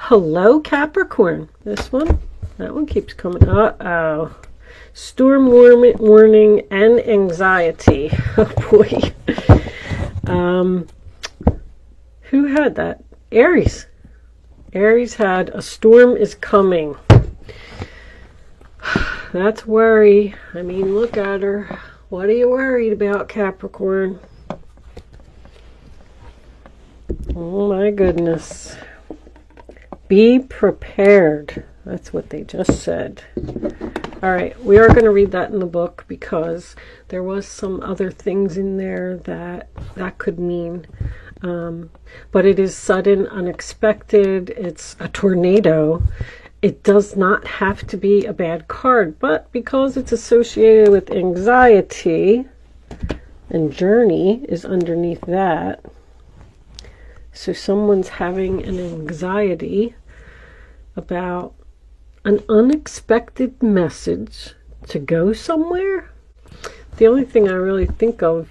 Hello, Capricorn. This one, that one keeps coming. Uh-oh. Storm warning and anxiety. Oh, boy. Who had that? Aries. Aries had a storm is coming. That's worry. I mean, look at her. What are you worried about, Capricorn? Oh, my goodness. Be prepared. That's what they just said. All right, we are going to read that in the book because there was some other things in there that could mean. But it is sudden, unexpected. It's a tornado. It does not have to be a bad card, but because it's associated with anxiety, and journey is underneath that. So someone's having an anxiety about an unexpected message to go somewhere. The only thing I really think of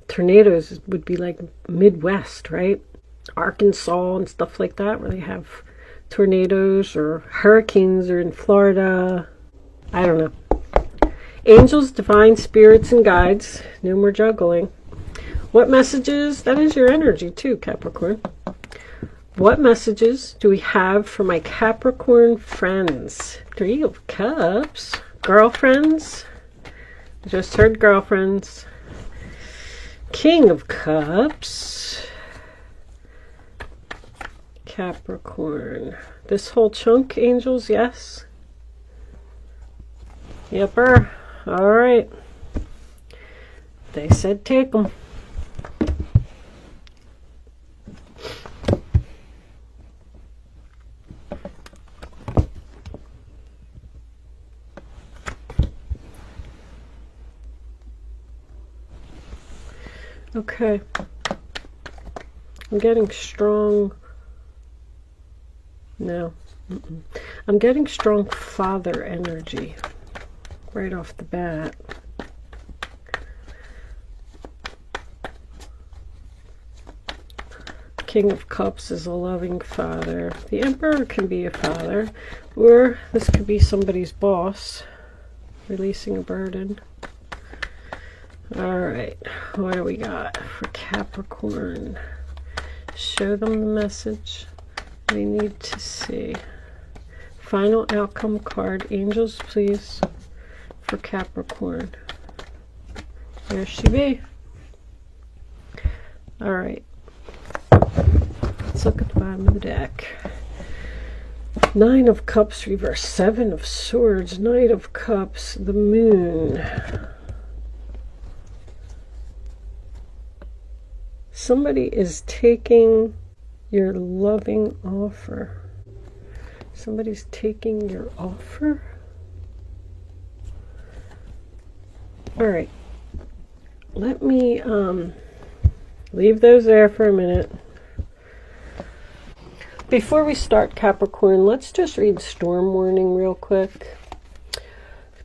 tornadoes would be like Midwest, right? Arkansas and stuff like that, where they have tornadoes, or hurricanes, or in Florida. I don't know. Angels, divine spirits, and guides. No more juggling. What messages? That is your energy too, Capricorn. What messages do we have for my Capricorn friends? 3 of Cups. Girlfriends. I just heard girlfriends. King of Cups. Capricorn. This whole chunk, angels, yes? Yepper. All right. They said take them. Okay. I'm getting strong. No. I'm getting strong father energy right off the bat. King of Cups is a loving father. The Emperor can be a father, or this could be somebody's boss releasing a burden. All right, what do we got for Capricorn? Show them the message we need to see. Final outcome card. Angels, please, for Capricorn. There she be. All right. Let's look at the bottom of the deck. 9 of Cups reverse. 7 of Swords. Knight of Cups. The Moon. Somebody is taking your loving offer. Somebody's taking your offer. All right. Let me leave those there for a minute. Before we start, Capricorn, let's just read storm warning real quick.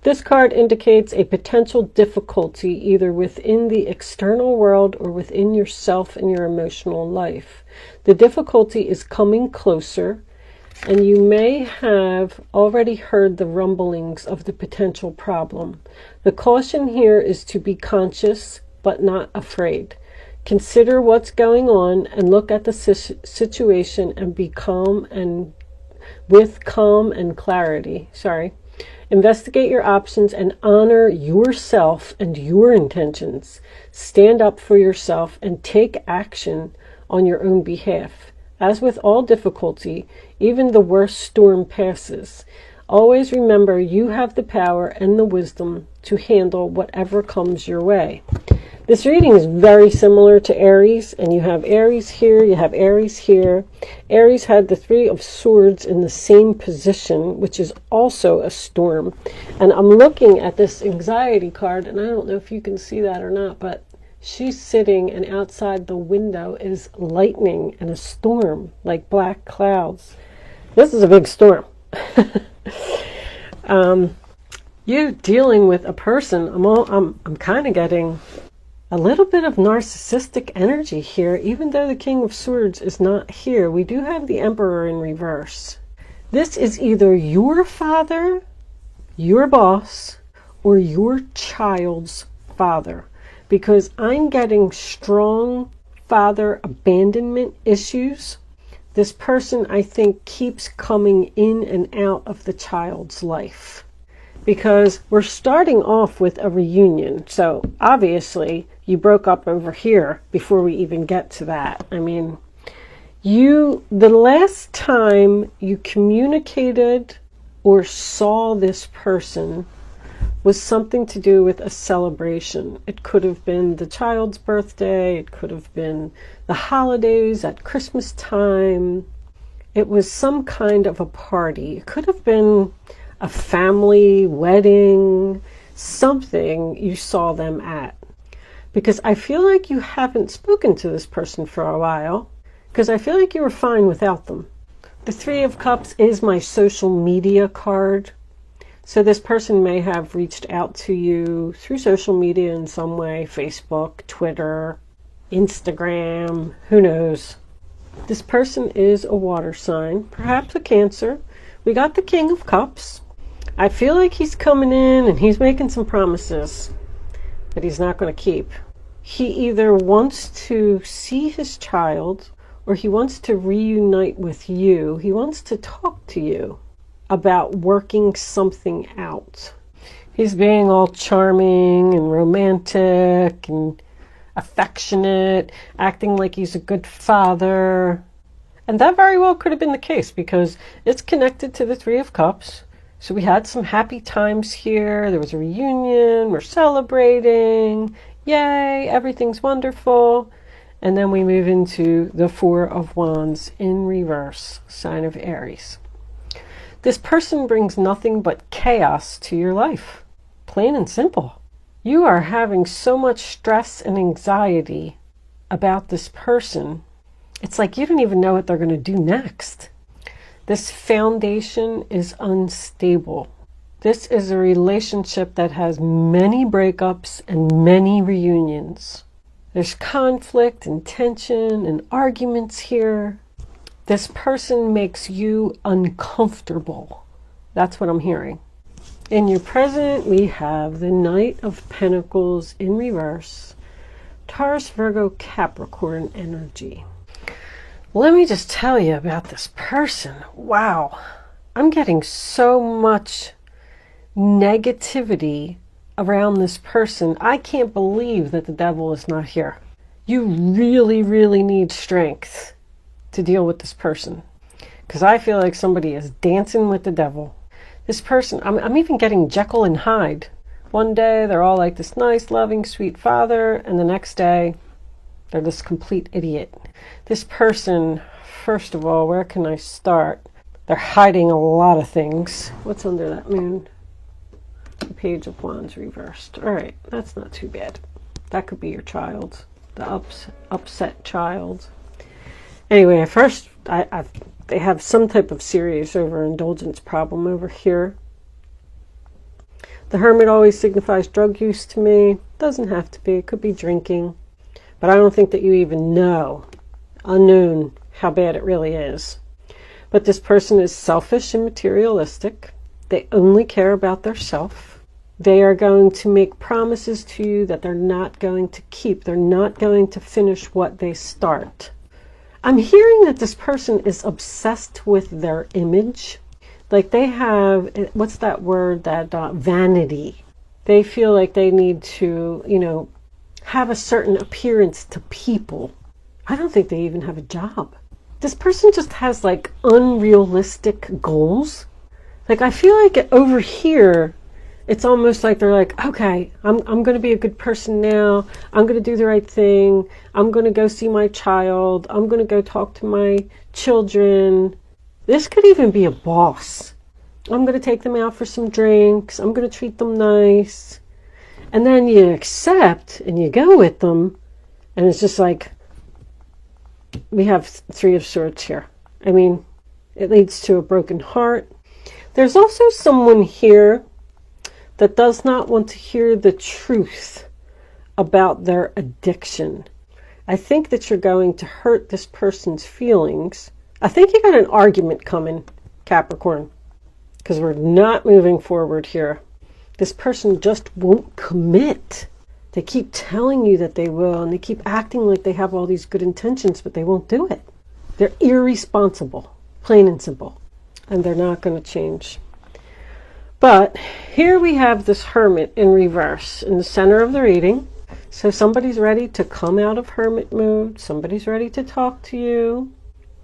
This card indicates a potential difficulty either within the external world or within yourself and your emotional life. The difficulty is coming closer, and you may have already heard the rumblings of the potential problem. The caution here is to be conscious but not afraid. Consider what's going on and look at the situation and be calm and with calm and clarity. Investigate your options and honor yourself and your intentions. Stand up for yourself and take action on your own behalf. As with all difficulty, even the worst storm passes. Always remember you have the power and the wisdom to handle whatever comes your way. This reading is very similar to Aries, and you have Aries here, you have Aries here. Aries had the 3 of Swords in the same position, which is also a storm. And I'm looking at this anxiety card, and I don't know if you can see that or not, but she's sitting, and outside the window is lightning and a storm, like black clouds. This is a big storm. You dealing with a person, I'm kind of getting a little bit of narcissistic energy here. Even though the King of Swords is not here, we do have the Emperor in reverse. This is either your father, your boss, or your child's father, because I'm getting strong father abandonment issues. This person, I think, keeps coming in and out of the child's life, because we're starting off with a reunion. So obviously you broke up over here before we even get to that. I mean, the last time you communicated or saw this person was something to do with a celebration. It could have been the child's birthday. It could have been the holidays at Christmas time. It was some kind of a party. It could have been a family wedding, something you saw them at. Because I feel like you haven't spoken to this person for a while, because I feel like you were fine without them. The Three of Cups is my social media card. So this person may have reached out to you through social media in some way, Facebook, Twitter, Instagram, who knows. This person is a water sign, perhaps a Cancer. We got the King of Cups. I feel like he's coming in and he's making some promises that he's not going to keep. He either wants to see his child or he wants to reunite with you. He wants to talk to you about working something out. He's being all charming and romantic and affectionate, acting like he's a good father. And that very well could have been the case, because it's connected to the Three of Cups. So we had some happy times here. There was a reunion. We're celebrating. Yay, everything's wonderful. And then we move into the Four of Wands in reverse, sign of Aries. This person brings nothing but chaos to your life. Plain and simple. You are having so much stress and anxiety about this person. It's like you don't even know what they're going to do next. This foundation is unstable. This is a relationship that has many breakups and many reunions. There's conflict and tension and arguments here. This person makes you uncomfortable. That's what I'm hearing. In your present, we have the Knight of Pentacles in reverse, Taurus, Virgo, Capricorn energy. Let me just tell you about this person. Wow. I'm getting so much negativity around this person. I can't believe that the devil is not here. You really, really need strength to deal with this person, because I feel like somebody is dancing with the devil. This person, I'm even getting Jekyll and Hyde. One day they're all like this nice, loving, sweet father, and the next day they're this complete idiot. This person, first of all, where can I start? They're hiding a lot of things. What's under that moon? The Page of Wands reversed. All right, that's not too bad. That could be your child, the upset child. Anyway, first, they have some type of serious overindulgence problem over here. The Hermit always signifies drug use to me. Doesn't have to be. It could be drinking. But I don't think that you even know, unknown, how bad it really is. But this person is selfish and materialistic. They only care about their self. They are going to make promises to you that they're not going to keep. They're not going to finish what they start. I'm hearing that this person is obsessed with their image. Like they have, what's that word, that vanity. They feel like they need to, have a certain appearance to people. I don't think they even have a job. This person just has like unrealistic goals. Like I feel like over here, it's almost like they're like, okay, I'm going to be a good person now. I'm going to do the right thing. I'm going to go see my child. I'm going to go talk to my children. This could even be a boss. I'm going to take them out for some drinks. I'm going to treat them nice. And then you accept and you go with them. And it's just like, we have Three of Swords here. I mean, it leads to a broken heart. There's also someone here that does not want to hear the truth about their addiction. I think that you're going to hurt this person's feelings. I think you got an argument coming, Capricorn, because we're not moving forward here. This person just won't commit. They keep telling you that they will, and they keep acting like they have all these good intentions, but they won't do it. They're irresponsible, plain and simple, and they're not going to change. But here we have this Hermit in reverse in the center of the reading. So somebody's ready to come out of hermit mode. Somebody's ready to talk to you.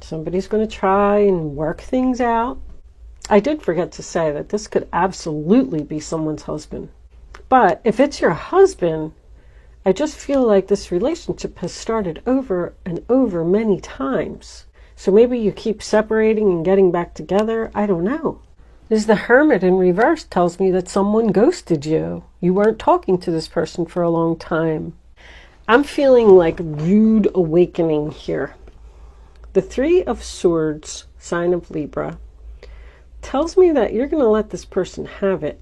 Somebody's going to try and work things out. I did forget to say that this could absolutely be someone's husband. But if it's your husband, I just feel like this relationship has started over and over many times. So maybe you keep separating and getting back together. I don't know. Because the Hermit in reverse tells me that someone ghosted you. You weren't talking to this person for a long time. I'm feeling like rude awakening here. The Three of Swords, sign of Libra, tells me that you're going to let this person have it.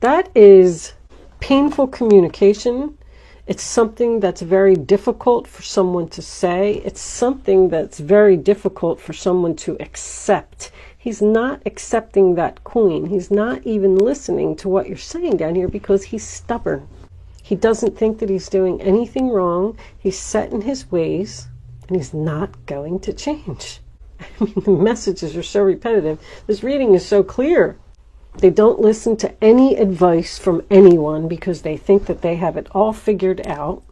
That is painful communication. It's something that's very difficult for someone to say. It's something that's very difficult for someone to accept. He's not accepting that coin. He's not even listening to what you're saying down here because he's stubborn. He doesn't think that he's doing anything wrong. He's set in his ways, and he's not going to change. I mean, the messages are so repetitive. This reading is so clear. They don't listen to any advice from anyone because they think that they have it all figured out.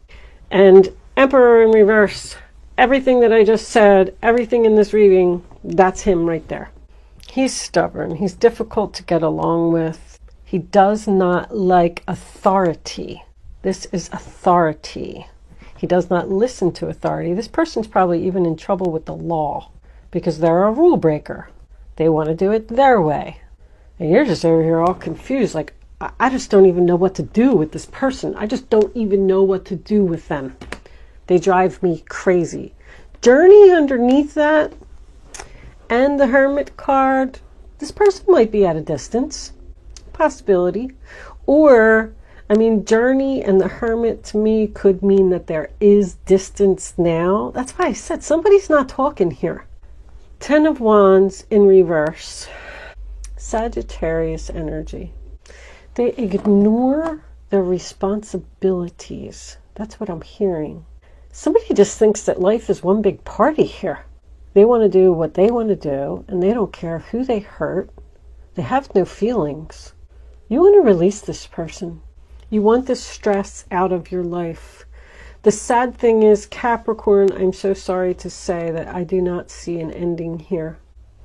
And Emperor in reverse, everything that I just said, everything in this reading, that's him right there. He's stubborn. He's difficult to get along with. He does not like authority. This is authority. He does not listen to authority. This person's probably even in trouble with the law because they're a rule breaker. They want to do it their way. And you're just over here all confused. Like, I just don't even know what to do with this person. I just don't even know what to do with them. They drive me crazy. Journey underneath that. And the Hermit card, this person might be at a distance, possibility. Or, I mean, Journey and the Hermit to me could mean that there is distance now. That's why I said somebody's not talking here. Ten of Wands in reverse. Sagittarius energy. They ignore their responsibilities. That's what I'm hearing. Somebody just thinks that life is one big party here. They want to do what they want to do, and they don't care who they hurt. They have no feelings. You want to release this person. You want this stress out of your life. The sad thing is, Capricorn, I'm so sorry to say that I do not see an ending here.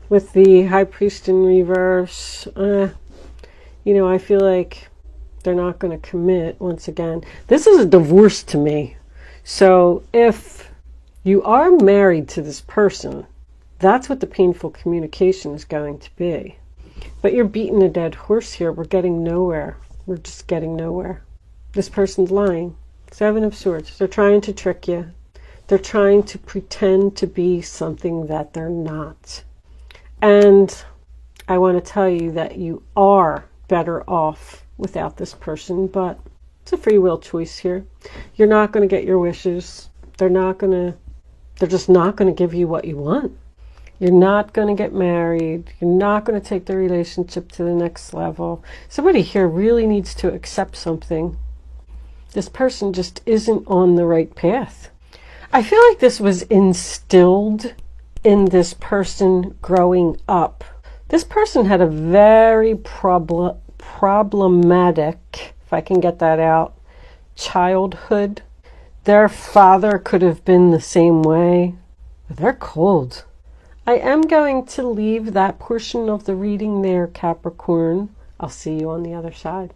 With the High Priest in reverse, I feel like they're not going to commit once again. This is a divorce to me. So if you are married to this person, that's what the painful communication is going to be. But you're beating a dead horse here. We're getting nowhere. We're just getting nowhere. This person's lying. Seven of Swords. They're trying to trick you. They're trying to pretend to be something that they're not. And I want to tell you that you are better off without this person, but it's a free will choice here. You're not going to get your wishes. They're just not going to give you what you want. You're not going to get married. You're not going to take the relationship to the next level. Somebody here really needs to accept something. This person just isn't on the right path. I feel like this was instilled in this person growing up. This person had a very problematic, if I can get that out, childhood. Their father could have been the same way. They're cold. I am going to leave that portion of the reading there, Capricorn. I'll see you on the other side.